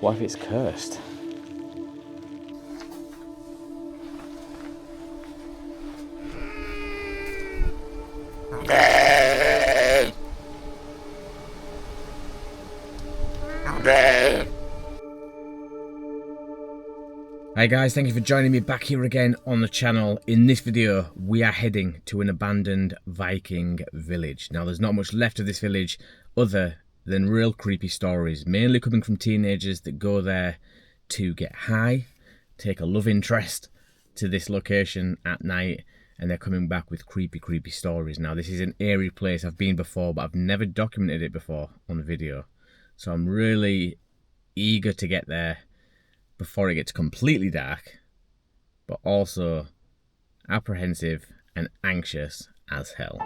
What if it's cursed? Hi guys, thank you for joining me back here again on the channel. In this video, we are heading to an abandoned Viking village. Now, there's not much left of this village other than real creepy stories, mainly coming from teenagers that go there to get high, take a love interest to this location at night, and they're coming back with creepy stories. Now, this is an eerie place. I've been before, but I've never documented it before on video. So I'm really eager to get there before it gets completely dark, but also apprehensive and anxious as hell.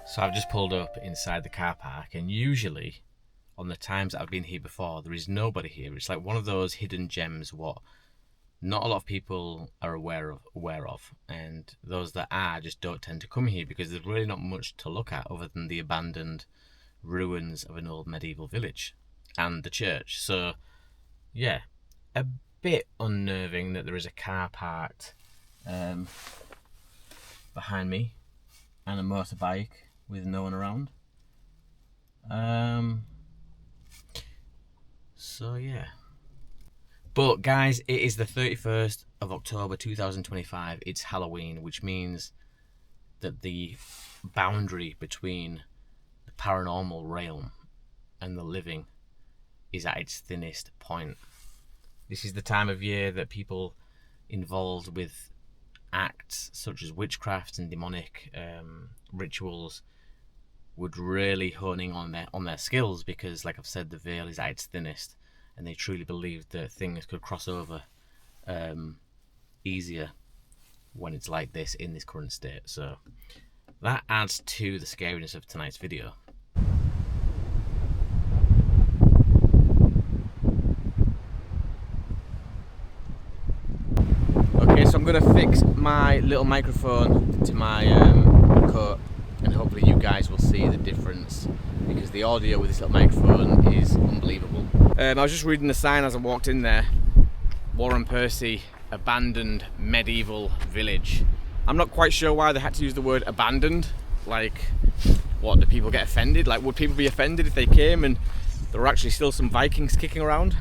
So I've just pulled up inside the car park, and usually on the times that I've been here before, there is nobody here. It's like one of those hidden gems what not a lot of people are aware of, and those that are just don't tend to come here because there's really not much to look at other than the abandoned ruins of an old medieval village and the church. So yeah, a bit unnerving that there is a car parked behind me and a motorbike with no one around. So yeah. But guys, it is the 31st of October 2025. It's Halloween, which means that the boundary between the paranormal realm and the living is at its thinnest point. This is the time of year that people involved with acts such as witchcraft and demonic rituals would really honing on their skills, because like I've said, the veil is at its thinnest, and they truly believe that things could cross over easier when it's like this in this current state. So that adds to the scariness of tonight's video. Okay, so I'm gonna fix my little microphone to my coat, and hopefully you guys will see the difference, because the audio with this little microphone is unbelievable. I was just reading the sign as I walked in there. Warren Percy, abandoned medieval village. I'm not quite sure why they had to use the word abandoned. Like, what, do people get offended? Like, would people be offended if they came and there were actually still some Vikings kicking around?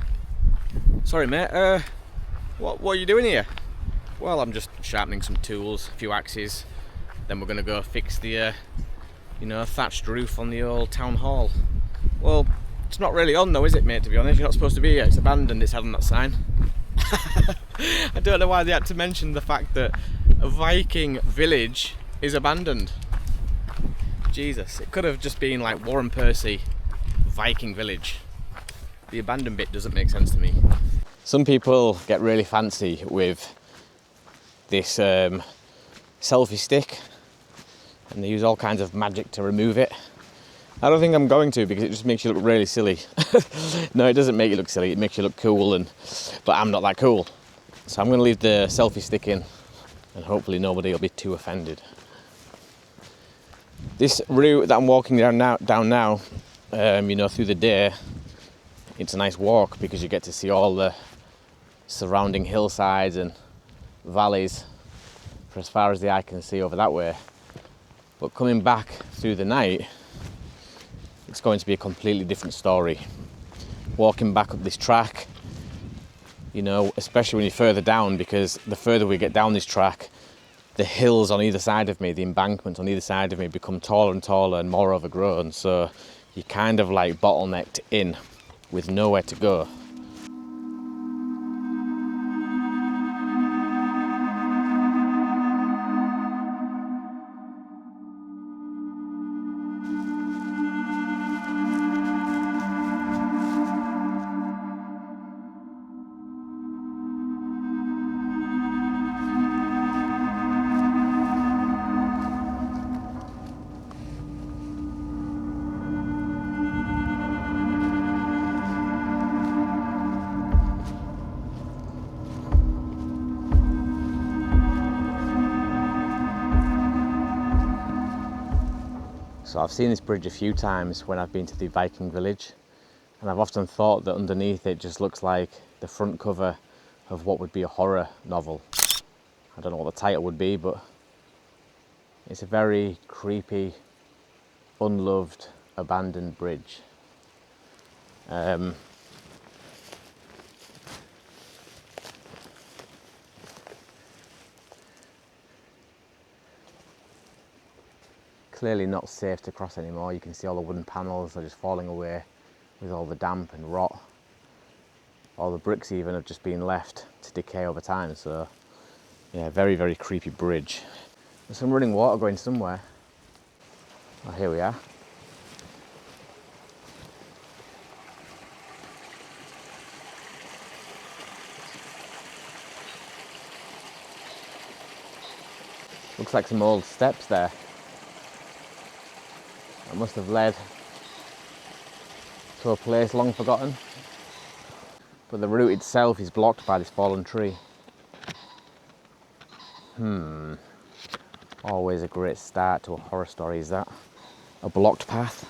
Sorry mate, what are you doing here? Well, I'm just sharpening some tools, a few axes. Then we're gonna go fix the thatched roof on the old town hall. Well, it's not really on though, is it mate, to be honest? You're not supposed to be here. It's abandoned, it's had on that sign. I don't know why they had to mention the fact that a Viking village is abandoned. Jesus, it could have just been like Warren Percy Viking village. The abandoned bit doesn't make sense to me. Some people get really fancy with this selfie stick, and they use all kinds of magic to remove it. I don't think I'm going to, because it just makes you look really silly. No, it doesn't make you look silly, it makes you look cool, but I'm not that cool. So I'm going to leave the selfie stick in, and hopefully nobody will be too offended. This route that I'm walking down now, through the day, it's a nice walk because you get to see all the surrounding hillsides and valleys for as far as the eye can see over that way. But coming back through the night, it's going to be a completely different story. Walking back up this track, especially when you're further down, because the further we get down this track, the hills on either side of me, the embankments on either side of me become taller and taller and more overgrown. So you're kind of like bottlenecked in with nowhere to go. So I've seen this bridge a few times when I've been to the Viking village, and I've often thought that underneath it just looks like the front cover of what would be a horror novel. I don't know what the title would be, but it's a very creepy, unloved, abandoned bridge. Clearly not safe to cross anymore. You can see all the wooden panels are just falling away with all the damp and rot. All the bricks even have just been left to decay over time. So yeah, very, very creepy bridge. There's some running water going somewhere. Oh, here we are. Looks like some old steps there. That must have led to a place long forgotten. But the route itself is blocked by this fallen tree. Always a great start to a horror story, is that? A blocked path.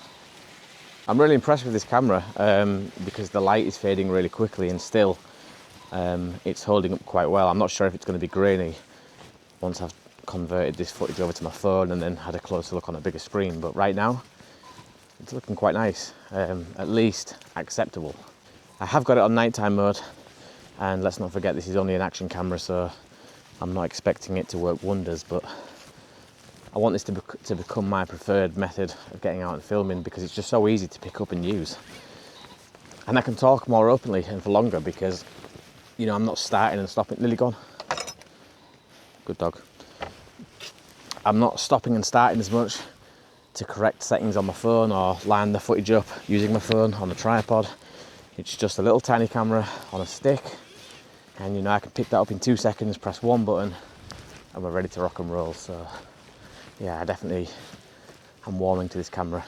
I'm really impressed with this camera because the light is fading really quickly, and still it's holding up quite well. I'm not sure if it's going to be grainy once I've converted this footage over to my phone and then had a closer look on a bigger screen, but right now it's looking quite nice, at least acceptable. I have got it on nighttime mode, and let's not forget this is only an action camera, so I'm not expecting it to work wonders, but I want this to become my preferred method of getting out and filming because it's just so easy to pick up and use. And I can talk more openly and for longer because, you know, I'm not starting and stopping. Lily, gone. Good dog. I'm not stopping and starting as much to correct settings on my phone or line the footage up using my phone on the tripod. It's just a little tiny camera on a stick, and you know I can pick that up in 2 seconds, press one button, and we're ready to rock and roll. So yeah, I'm warming to this camera.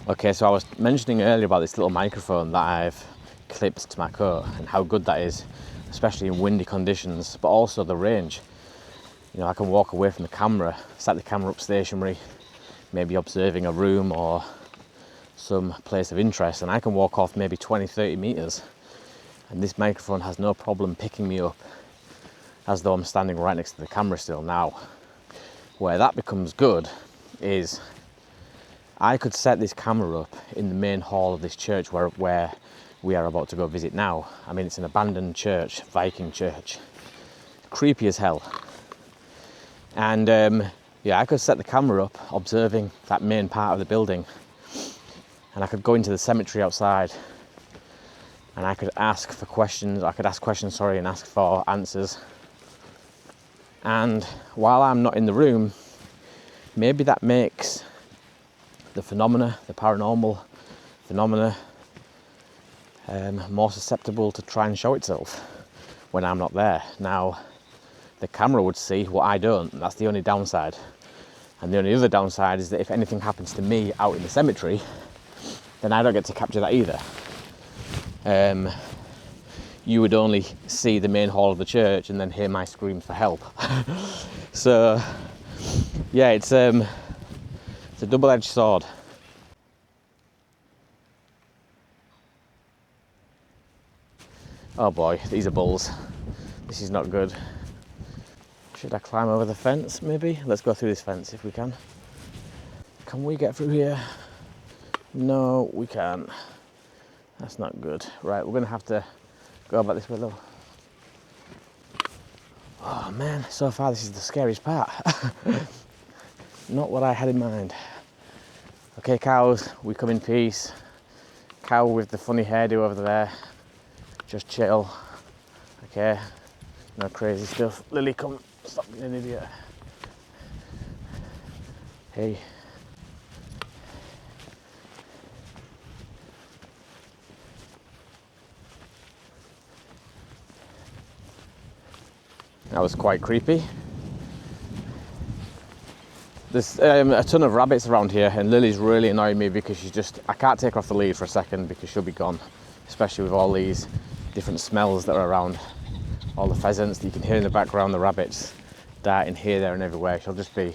Okay, so I was mentioning earlier about this little microphone that I've clipped to my coat and how good that is, especially in windy conditions, but also the range. You know, I can walk away from the camera, set the camera up stationary, maybe observing a room or some place of interest, and I can walk off maybe 20-30 meters, and this microphone has no problem picking me up as though I'm standing right next to the camera still. Now, where that becomes good is I could set this camera up in the main hall of this church where we are about to go visit now. I mean, it's an abandoned church, Viking church, creepy as hell. And yeah, I could set the camera up observing that main part of the building, and I could go into the cemetery outside and I could ask questions and ask for answers. And while I'm not in the room, maybe that makes the paranormal phenomena, more susceptible to try and show itself when I'm not there. Now, the camera would see what I don't, and that's the only downside. And the only other downside is that if anything happens to me out in the cemetery, then I don't get to capture that either. You would only see the main hall of the church and then hear my screams for help. So yeah, it's a double-edged sword. Oh boy, these are bulls. This is not good. Should I climb over the fence maybe? Let's go through this fence if we can. Can we get through here? No, we can't. That's not good. Right, we're gonna have to go back this way though. Oh man, so far this is the scariest part. Not what I had in mind. Okay, cows, we come in peace. Cow with the funny hairdo over there, just chill. Okay, no crazy stuff. Lily, come, stop being an idiot. Hey. That was quite creepy. There's a ton of rabbits around here, and Lily's really annoying me because I can't take her off the lead for a second because she'll be gone, especially with all these different smells that are around. All the pheasants that you can hear in the background, the rabbits darting here, there and everywhere. She'll just be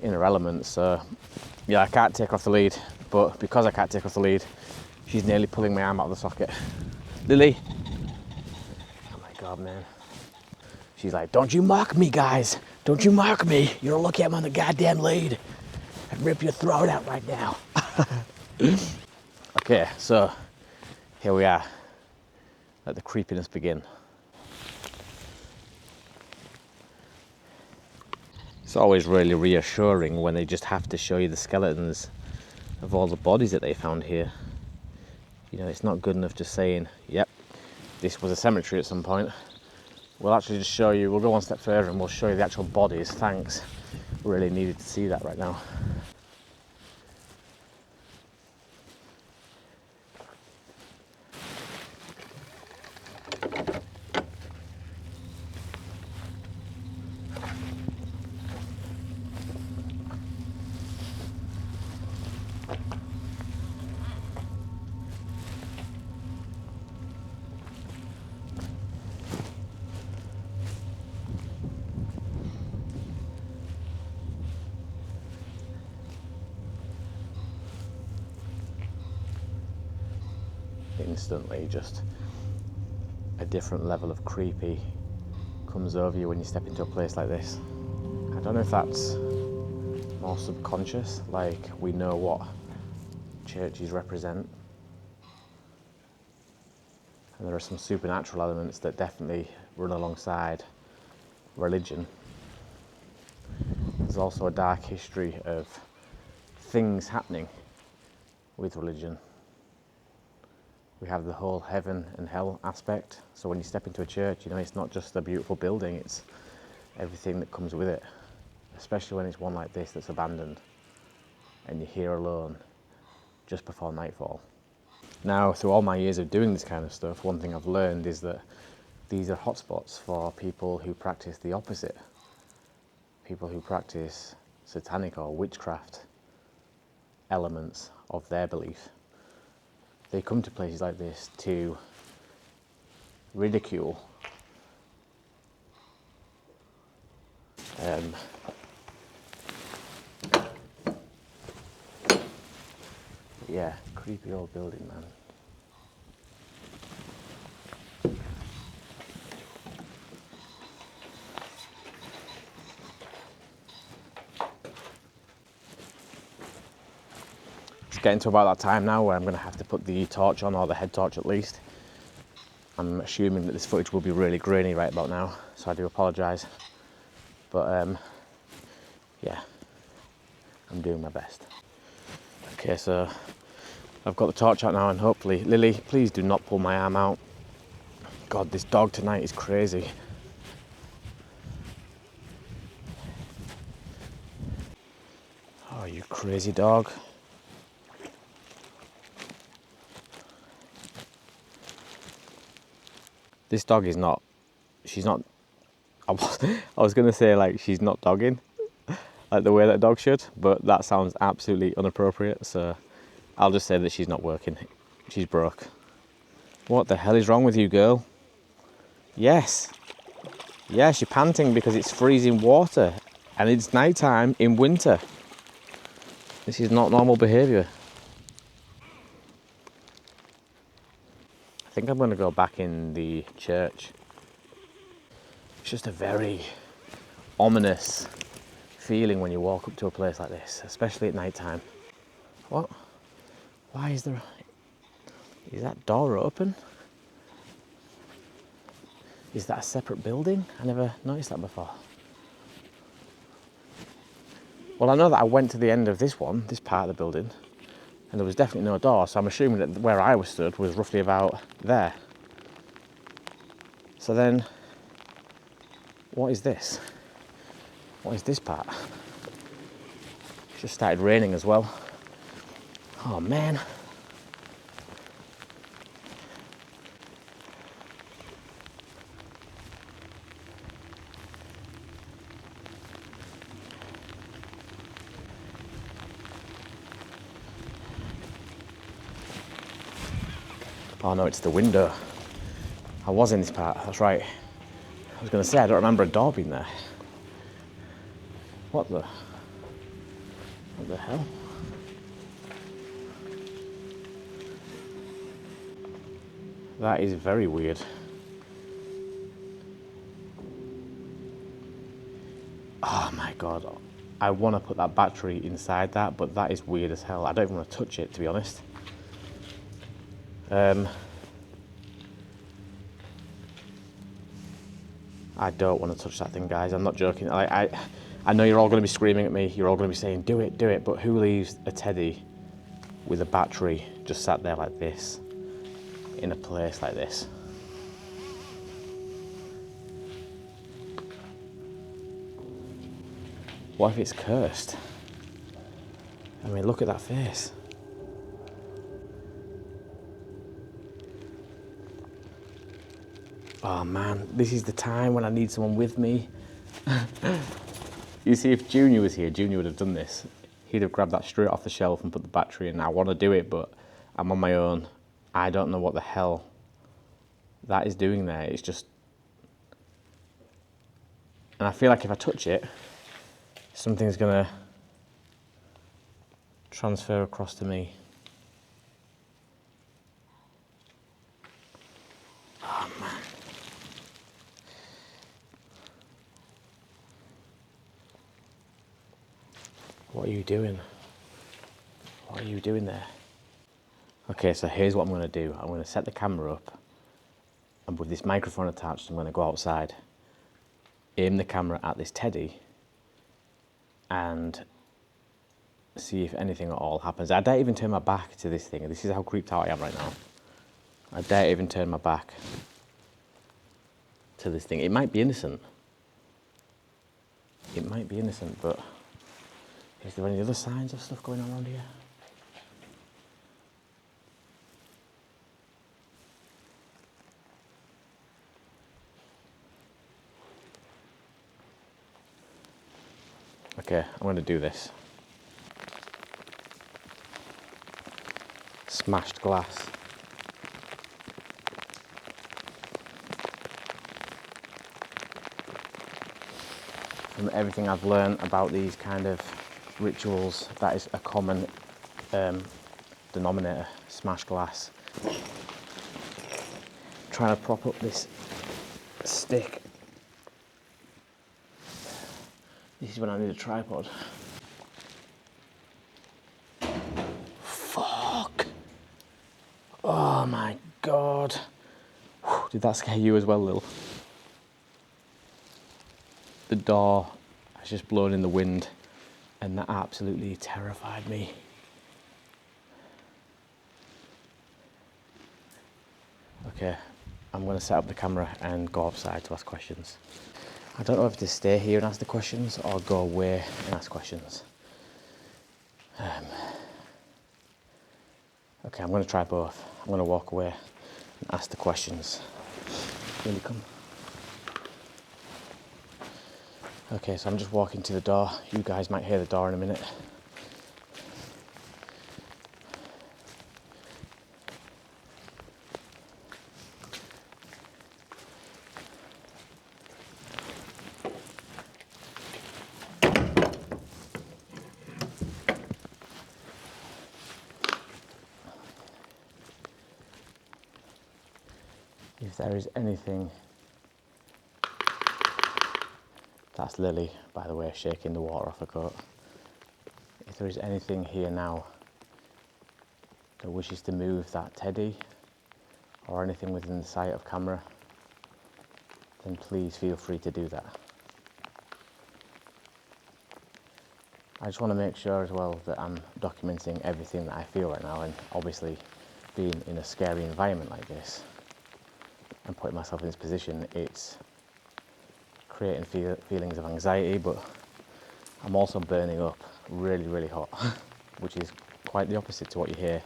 in her element. So Yeah, I can't take off the lead, but because I can't take off the lead, she's nearly pulling my arm out of the socket. Lily. Oh my God, man. She's like, don't you mock me, guys. Don't you mock me. You don't look at me on the goddamn lead. I'd rip your throat out right now. Okay, so here we are. Let the creepiness begin. It's always really reassuring when they just have to show you the skeletons of all the bodies that they found here. You know, it's not good enough just saying, yep, this was a cemetery at some point. We'll actually just show you, we'll go one step further and we'll show you the actual bodies. Thanks. Really needed to see that right now. Instantly, just a different level of creepy comes over you when you step into a place like this. I don't know if that's more subconscious, like we know what churches represent, and there are some supernatural elements that definitely run alongside religion. There's also a dark history of things happening with religion. We have the whole heaven and hell aspect. So when you step into a church, you know, it's not just a beautiful building, it's everything that comes with it. Especially when it's one like this that's abandoned and you're here alone just before nightfall. Now, through all my years of doing this kind of stuff, one thing I've learned is that these are hotspots for people who practice the opposite. People who practice satanic or witchcraft elements of their belief. They come to places like this to ridicule yeah, creepy old building, man. It's getting to about that time now where I'm going to have to put the torch on, or the head torch at least. I'm assuming that this footage will be really grainy right about now, so I do apologise. But yeah, I'm doing my best. Okay, so I've got the torch out now, and hopefully, Lily, please do not pull my arm out. God, this dog tonight is crazy. Oh, you crazy dog. This dog is not, she's not, I was going to say like she's not dogging, like the way that a dog should, but that sounds absolutely inappropriate, so I'll just say that she's not working. She's broke. What the hell is wrong with you, girl? Yes. Yes, you're panting because it's freezing water and it's nighttime in winter. This is not normal behaviour. I think I'm going to go back in the church. It's just a very ominous feeling when you walk up to a place like this, especially at night time. What? Why is there... Is that door open? Is that a separate building? I never noticed that before. Well, I know that I went to the end of this one, this part of the building, and there was definitely no door, so I'm assuming that where I was stood was roughly about there. So then, what is this? What is this part? It's just started raining as well. Oh man. Oh no, it's the window. I was in this part, that's right. I was going to say, I don't remember a door being there. What the hell? That is very weird. Oh my god. I want to put that battery inside that, but that is weird as hell. I don't even want to touch it, to be honest. I don't want to touch that thing, guys. I'm not joking. I know you're all going to be screaming at me. You're all going to be saying, do it. But who leaves a teddy with a battery just sat there like this, in a place like this? What if it's cursed? I mean, look at that face. Oh man, this is the time when I need someone with me. You see, if Junior was here, Junior would have done this. He'd have grabbed that straight off the shelf and put the battery in. I want to do it, but I'm on my own. I don't know what the hell that is doing there. It's just... And I feel like if I touch it, something's going to transfer across to me. Oh man. What are you doing? What are you doing there? Okay, so here's what I'm going to do. I'm going to set the camera up, and with this microphone attached, I'm going to go outside, aim the camera at this teddy, and see if anything at all happens. I dare even turn my back to this thing. This is how creeped out I am right now. I dare even turn my back to this thing. It might be innocent. It might be innocent, but is there any other signs of stuff going on around here? Okay, I'm going to do this. Smashed glass. From everything I've learned about these kind of rituals, that is a common denominator, smashed glass. Trying to prop up this stick. This is when I need a tripod. Fuck! Oh my god. Whew, did that scare you as well, Lil? The door has just blown in the wind, and that absolutely terrified me. Okay, I'm going to set up the camera and go outside to ask questions. I don't know if to stay here and ask the questions or go away and ask questions. Okay, I'm going to try both. I'm going to walk away and ask the questions. Will you come? Okay, so I'm just walking to the door. You guys might hear the door in a minute. If there is anything... That's Lily, by the way, shaking the water off her coat. If there is anything here now that wishes to move that teddy or anything within the sight of camera, then please feel free to do that. I just want to make sure as well that I'm documenting everything that I feel right now, and obviously being in a scary environment like this and putting myself in this position, it's creating feelings of anxiety, but I'm also burning up really, really hot, which is quite the opposite to what you hear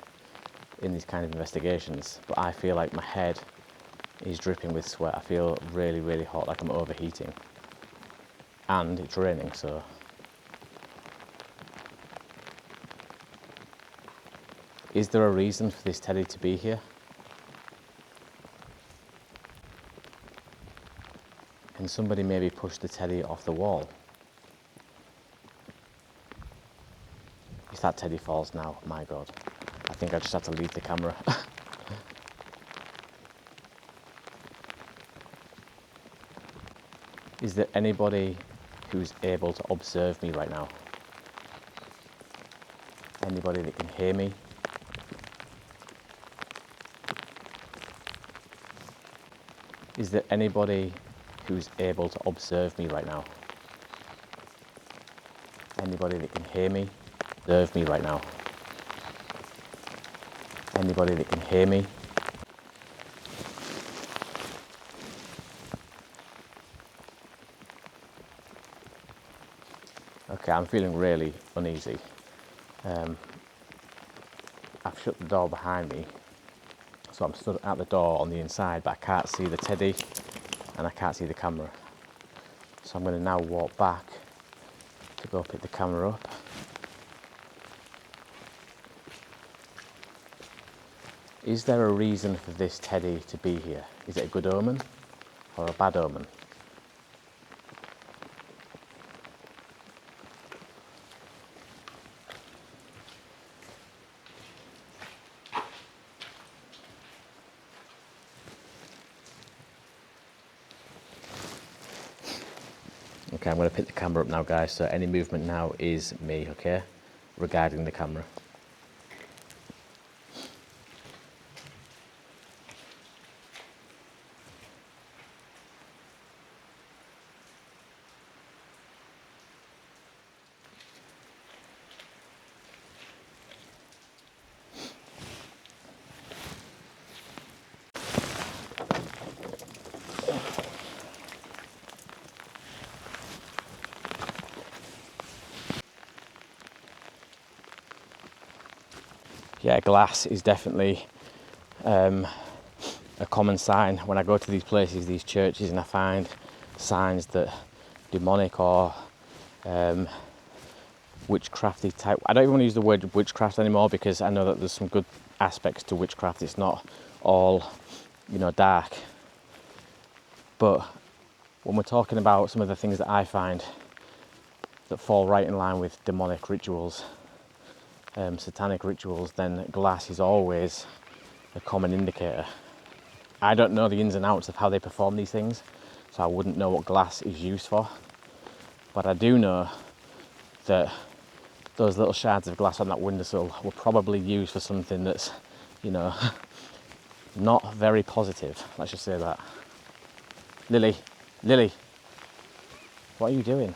in these kind of investigations. But I feel like my head is dripping with sweat. I feel really, really hot, like I'm overheating. And it's raining, so... Is there a reason for this teddy to be here? Can somebody maybe push the teddy off the wall? If that teddy falls now, my God, I think I just have to leave the camera. Is there anybody who's able to observe me right now? Anybody that can hear me? Is there anybody who's able to observe me right now? Anybody that can hear me? Observe me right now. Anybody that can hear me? Okay, I'm feeling really uneasy. I've shut the door behind me, so I'm stood at the door on the inside, but I can't see the teddy and I can't see the camera. So I'm going to now walk back to go pick the camera up. Is there a reason for this teddy to be here? Is it a good omen or a bad omen? Okay, I'm going to pick the camera up now, guys, so any movement now is me, okay, regarding the camera. Yeah, glass is definitely a common sign when I go to these places, these churches, and I find signs that demonic or witchcrafty type. I don't even want to use the word witchcraft anymore because I know that there's some good aspects to witchcraft. It's not all, dark. But when we're talking about some of the things that I find that fall right in line with demonic rituals, satanic rituals, then glass is always a common indicator. I don't know the ins and outs of how they perform these things, so I wouldn't know what glass is used for. But I do know that those little shards of glass on that windowsill were probably used for something that's, not very positive. Let's just say that. Lily, what are you doing?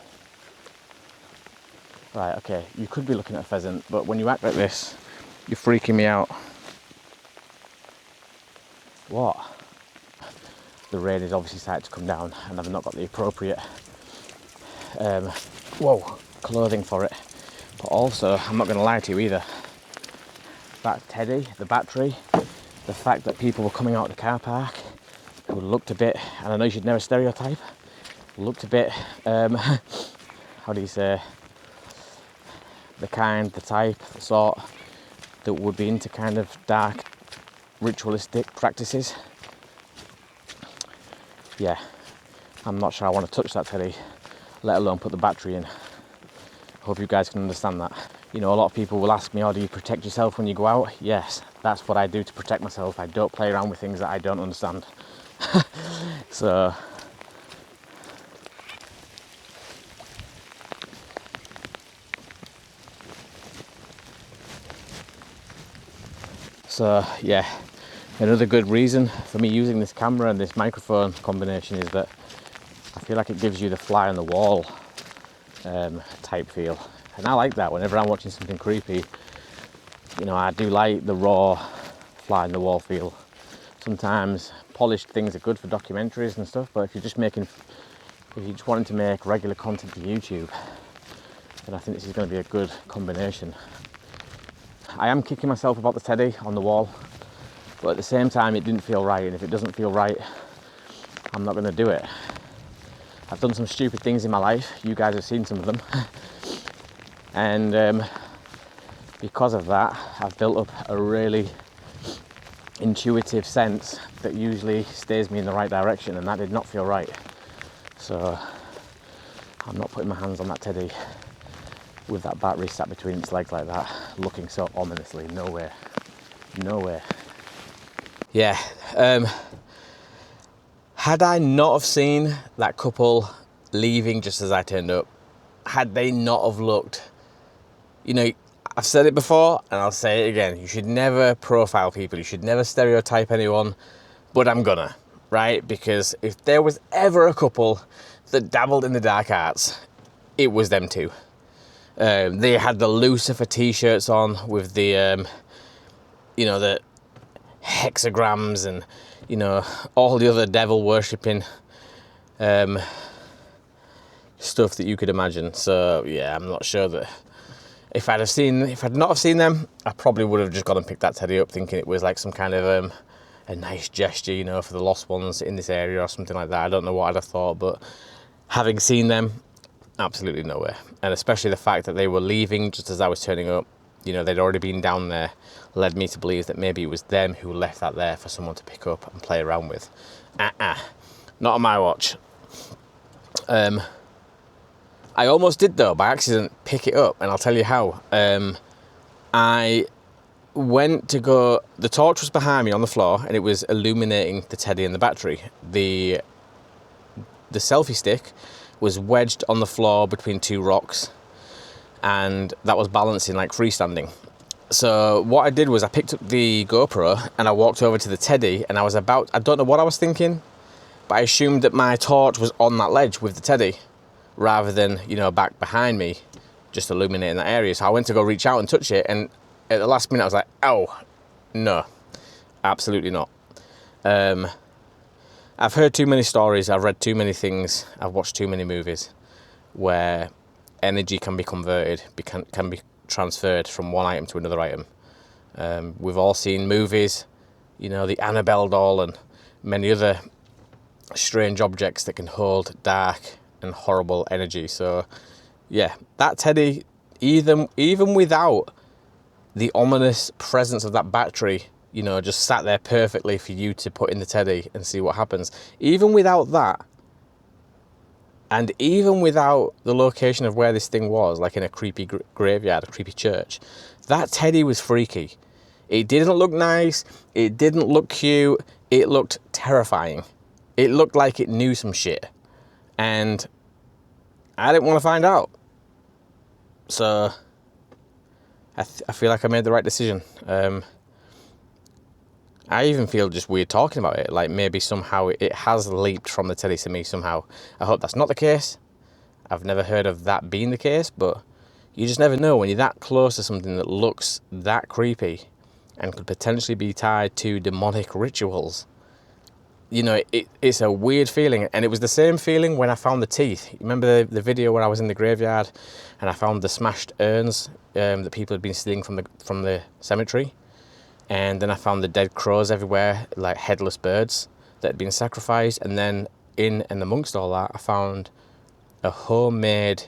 Right, okay, you could be looking at a pheasant, but when you act like this, you're freaking me out. What? The rain is obviously starting to come down and I've not got the appropriate clothing for it. But also, I'm not going to lie to you either. That teddy, the battery, the fact that people were coming out of the car park who looked a bit, and I know you should never stereotype, looked a bit, how do you say, the type, the sort that would be into kind of dark ritualistic practices. Yeah, I'm not sure I want to touch that teddy, let alone put the battery in. Hope you guys can understand that. A lot of people will ask me, do you protect yourself when you go out? Yes, that's what I do to protect myself. I don't play around with things that I don't understand. So yeah, another good reason for me using this camera and this microphone combination is that I feel like it gives you the fly on the wall type feel, and I like that. Whenever I'm watching something creepy, I do like the raw fly on the wall feel. Sometimes polished things are good for documentaries and stuff, but if you're just wanting to make regular content for YouTube, then I think this is going to be a good combination. I am kicking myself about the teddy on the wall, but at the same time it didn't feel right, and if it doesn't feel right, I'm not going to do it. I've done some stupid things in my life, you guys have seen some of them, and because of that I've built up a really intuitive sense that usually steers me in the right direction, and that did not feel right. So I'm not putting my hands on that teddy with that battery sat between its legs like that, looking so ominously. No way. Yeah, had I not have seen that couple leaving just as I turned up. Had they not have looked, you know, I've said it before and I'll say it again, you should never profile people, you should never stereotype anyone, but I'm gonna, right? Because if there was ever a couple that dabbled in the dark arts, it was them two. They had the Lucifer t-shirts on with the, you know, the hexagrams and, you know, all the other devil worshipping stuff that you could imagine. So yeah, I'm not sure that if I'd not have seen them, I probably would have just gone and picked that teddy up, thinking it was like some kind of a nice gesture, you know, for the lost ones in this area or something like that. I don't know what I'd have thought, but having seen them, absolutely nowhere. And especially the fact that they were leaving just as I was turning up, you know, they'd already been down there, led me to believe that maybe it was them who left that there for someone to pick up and play around with. Not on my watch. I almost did though, by accident, pick it up, and I'll tell you how. I went to go, the torch was behind me on the floor and it was illuminating the teddy and the battery. The selfie stick was wedged on the floor between two rocks, and that was balancing like freestanding. So what I did was I picked up the GoPro and I walked over to the teddy, and I don't know what I was thinking, but I assumed that my torch was on that ledge with the teddy rather than, you know, back behind me, just illuminating that area. So I went to go reach out and touch it, and at the last minute I was like, oh, no, absolutely not. I've heard too many stories, I've read too many things, I've watched too many movies where energy can be converted, can be transferred from one item to another item. We've all seen movies, you know, the Annabelle doll and many other strange objects that can hold dark and horrible energy. So yeah, that teddy, even without the ominous presence of that battery, you know, just sat there perfectly for you to put in the teddy and see what happens. Even without that, and even without the location of where this thing was, like in a creepy graveyard, a creepy church, that teddy was freaky. It didn't look nice, it didn't look cute, it looked terrifying. It looked like it knew some shit, and I didn't want to find out. So I feel like I made the right decision. I even feel just weird talking about it, like maybe somehow it has leaped from the teddy to me somehow. I hope that's not the case. I've never heard of that being the case, but you just never know when you're that close to something that looks that creepy and could potentially be tied to demonic rituals. You know, it's a weird feeling, and it was the same feeling when I found the teeth. You remember the video where I was in the graveyard and I found the smashed urns that people had been stealing from the cemetery? And then I found the dead crows everywhere, like headless birds that had been sacrificed. And then in and amongst all that, I found a homemade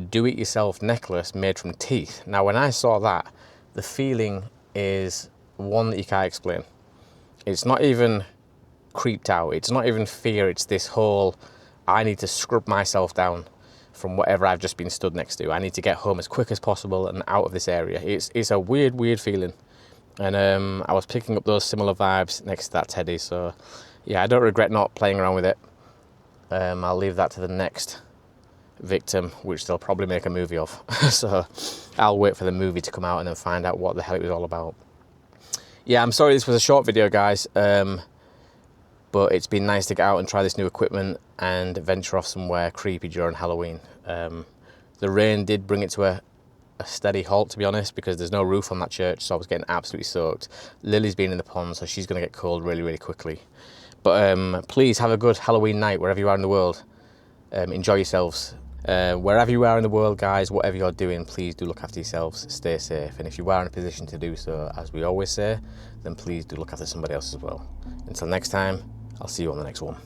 do-it-yourself necklace made from teeth. Now, when I saw that, the feeling is one that you can't explain. It's not even creeped out. It's not even fear. It's this whole, I need to scrub myself down from whatever I've just been stood next to. I need to get home as quick as possible and out of this area. It's a weird feeling. And I was picking up those similar vibes next to that teddy. So yeah, I don't regret not playing around with it. I'll leave that to the next victim, which they'll probably make a movie of. So I'll wait for the movie to come out and then find out what the hell it was all about. Yeah, I'm sorry this was a short video, guys. But it's been nice to get out and try this new equipment and venture off somewhere creepy during Halloween. The rain did bring it to a steady halt, to be honest, because there's no roof on that church, so I was getting absolutely soaked. Lily's been in the pond, so she's going to get cold really quickly. But please have a good Halloween night wherever you are in the world. Enjoy yourselves. Wherever you are in the world, guys, whatever you're doing, please do look after yourselves, stay safe, and if you are in a position to do so, as we always say, then please do look after somebody else as well. Until next time, I'll see you on the next one.